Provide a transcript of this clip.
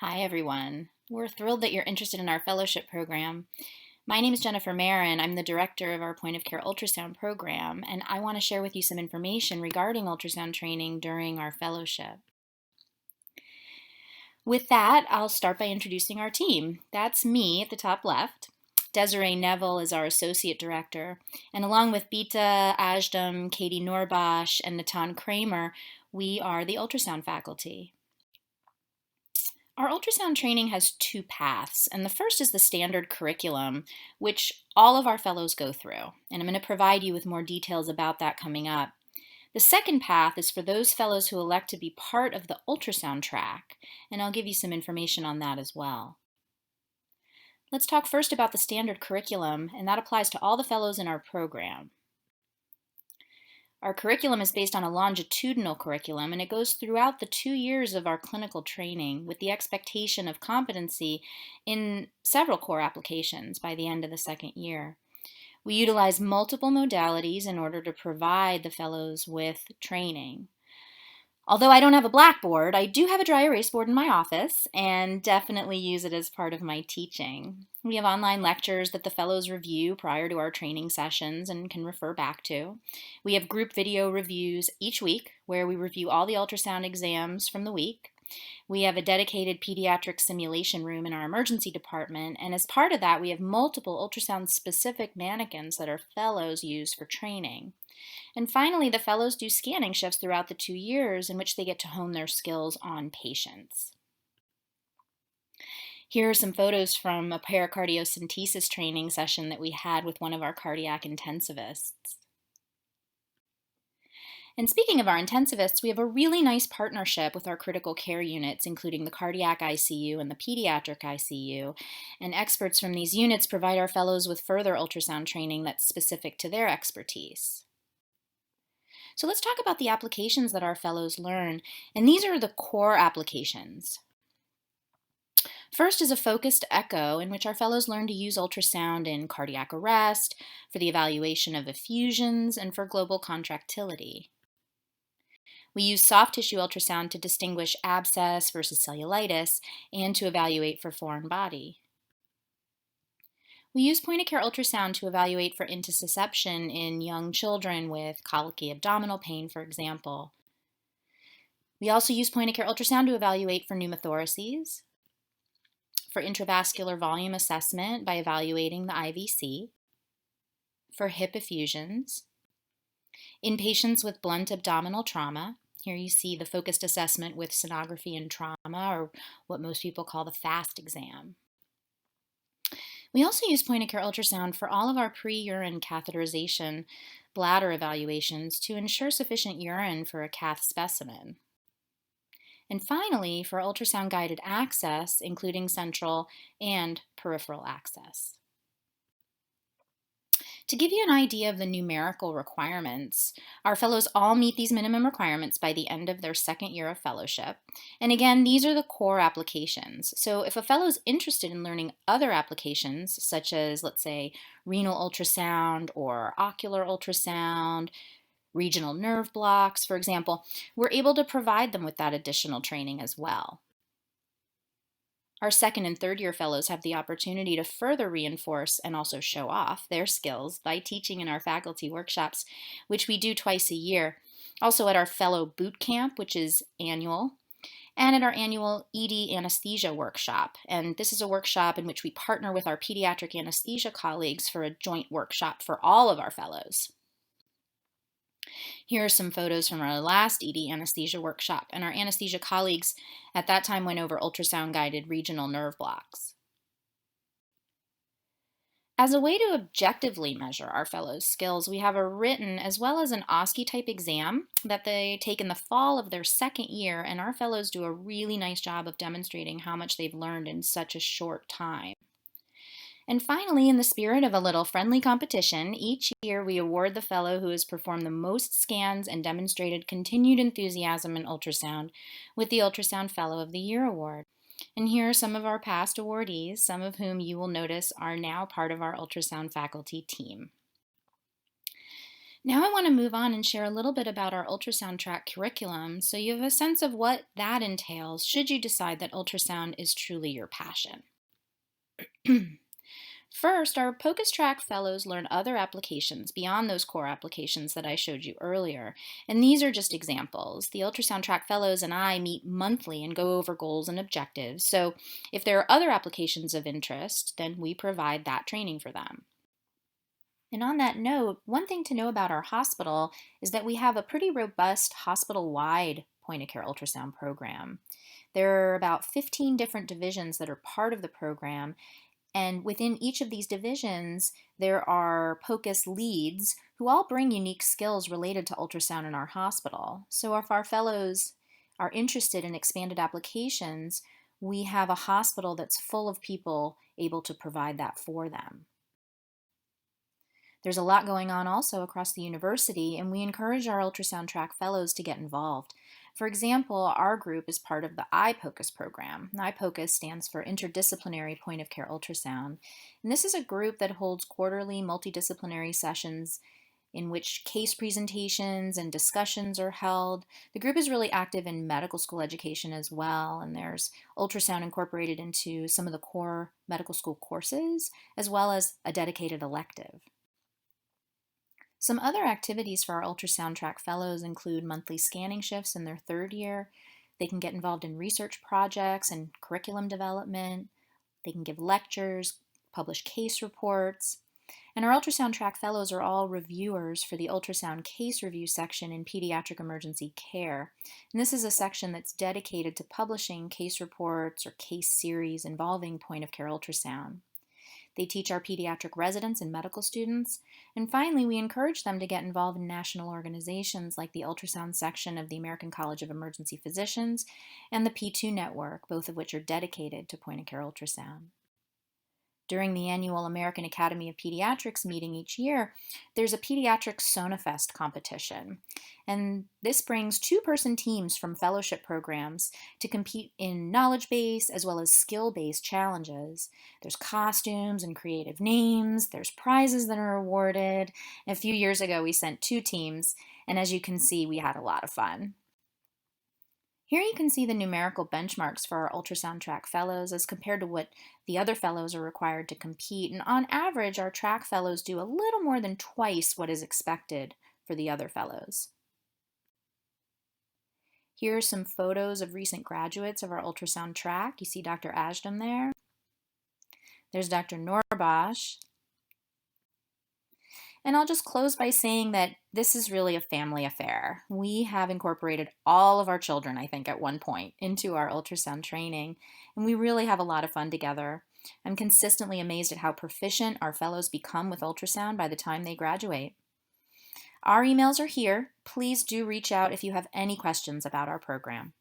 Hi, everyone. We're thrilled that you're interested in our fellowship program. My name is Jennifer Marin. I'm the director of our point of care ultrasound program, and I want to share with you some information regarding ultrasound training during our fellowship. With that, I'll start by introducing our team. That's me at the top left. Desiree Neville is our associate director, and along with Bita Ajdam, Katie Norbosch, and Natan Kramer, we are the ultrasound faculty. Our ultrasound training has two paths, and the first is the standard curriculum, which all of our fellows go through, and I'm going to provide you with more details about that coming up. The second path is for those fellows who elect to be part of the ultrasound track, and I'll give you some information on that as well. Let's talk first about the standard curriculum, and that applies to all the fellows in our program. Our curriculum is based on a longitudinal curriculum, and it goes throughout the 2 years of our clinical training with the expectation of competency in several core applications by the end of the second year. We utilize multiple modalities in order to provide the fellows with training. Although I don't have a blackboard, I do have a dry erase board in my office and definitely use it as part of my teaching. We have online lectures that the fellows review prior to our training sessions and can refer back to. We have group video reviews each week where we review all the ultrasound exams from the week. We have a dedicated pediatric simulation room in our emergency department, and as part of that, we have multiple ultrasound-specific mannequins that our fellows use for training. And finally, the fellows do scanning shifts throughout the 2 years in which they get to hone their skills on patients. Here are some photos from a pericardiocentesis training session that we had with one of our cardiac intensivists. And speaking of our intensivists, we have a really nice partnership with our critical care units, including the cardiac ICU and the pediatric ICU. And experts from these units provide our fellows with further ultrasound training that's specific to their expertise. So let's talk about the applications that our fellows learn, and these are the core applications. First is a focused echo, in which our fellows learn to use ultrasound in cardiac arrest, for the evaluation of effusions, and for global contractility. We use soft tissue ultrasound to distinguish abscess versus cellulitis and to evaluate for foreign body. We use point-of-care ultrasound to evaluate for intussusception in young children with colicky abdominal pain, for example. We also use point-of-care ultrasound to evaluate for pneumothoraces, for intravascular volume assessment by evaluating the IVC, for hip effusions, in patients with blunt abdominal trauma. Here you see the focused assessment with sonography and trauma, or what most people call the FAST exam. We also use point-of-care ultrasound for all of our pre-urine catheterization bladder evaluations to ensure sufficient urine for a cath specimen. And finally, for ultrasound-guided access, including central and peripheral access. To give you an idea of the numerical requirements, our fellows all meet these minimum requirements by the end of their second year of fellowship. And again, these are the core applications. So if a fellow is interested in learning other applications, such as, let's say, renal ultrasound or ocular ultrasound, regional nerve blocks, for example, we're able to provide them with that additional training as well. Our second and third year fellows have the opportunity to further reinforce and also show off their skills by teaching in our faculty workshops, which we do twice a year. Also at our fellow boot camp, which is annual, and at our annual ED anesthesia workshop. And this is a workshop in which we partner with our pediatric anesthesia colleagues for a joint workshop for all of our fellows. Here are some photos from our last ED anesthesia workshop, and our anesthesia colleagues at that time went over ultrasound-guided regional nerve blocks. As a way to objectively measure our fellows' skills, we have a written as well as an OSCE-type exam that they take in the fall of their second year, and our fellows do a really nice job of demonstrating how much they've learned in such a short time. And finally, in the spirit of a little friendly competition, each year we award the fellow who has performed the most scans and demonstrated continued enthusiasm in ultrasound with the Ultrasound Fellow-of-the-Year award. And here are some of our past awardees, some of whom you will notice are now part of our ultrasound faculty team. Now I want to move on and share a little bit about our ultrasound track curriculum so you have a sense of what that entails should you decide that ultrasound is truly your passion. First, our POCUS track fellows learn other applications beyond those core applications that I showed you earlier, and these are just examples. The ultrasound track fellows and I meet monthly and go over goals and objectives, so if there are other applications of interest, then we provide that training for them. And on that note, one thing to know about our hospital is that we have a pretty robust hospital-wide point-of-care ultrasound program. There are about 15 different divisions that are part of the program, and within each of these divisions, there are POCUS leads who all bring unique skills related to ultrasound in our hospital. So if our fellows are interested in expanded applications, we have a hospital that's full of people able to provide that for them. There's a lot going on also across the university, and we encourage our ultrasound track fellows to get involved. For example, our group is part of the iPOCUS program. iPOCUS stands for Interdisciplinary Point of Care Ultrasound. And this is a group that holds quarterly multidisciplinary sessions in which case presentations and discussions are held. The group is really active in medical school education as well, and there's ultrasound incorporated into some of the core medical school courses, as well as a dedicated elective. Some other activities for our ultrasound track fellows include monthly scanning shifts in their third year. They can get involved in research projects and curriculum development. They can give lectures, publish case reports. And our ultrasound track fellows are all reviewers for the ultrasound case review section in pediatric emergency care. And this is a section that's dedicated to publishing case reports or case series involving point of care ultrasound. They teach our pediatric residents and medical students. And finally, we encourage them to get involved in national organizations like the ultrasound section of the American College of Emergency Physicians and the P2 network, both of which are dedicated to point-of-care ultrasound. During the annual American Academy of Pediatrics meeting each year, there's a Pediatric SonaFest competition. And this brings two-person teams from fellowship programs to compete in knowledge-based as well as skill-based challenges. There's costumes and creative names, there's prizes that are awarded. A few years ago, we sent two teams, and as you can see, we had a lot of fun. Here you can see the numerical benchmarks for our ultrasound track fellows as compared to what the other fellows are required to compete. And on average, our track fellows do a little more than twice what is expected for the other fellows. Here are some photos of recent graduates of our ultrasound track. You see Dr. Ajdam there. There's Dr. Norbash. And I'll just close by saying that this is really a family affair. We have incorporated all of our children, I think, at one point into our ultrasound training, and we really have a lot of fun together. I'm consistently amazed at how proficient our fellows become with ultrasound by the time they graduate. Our emails are here. Please do reach out if you have any questions about our program.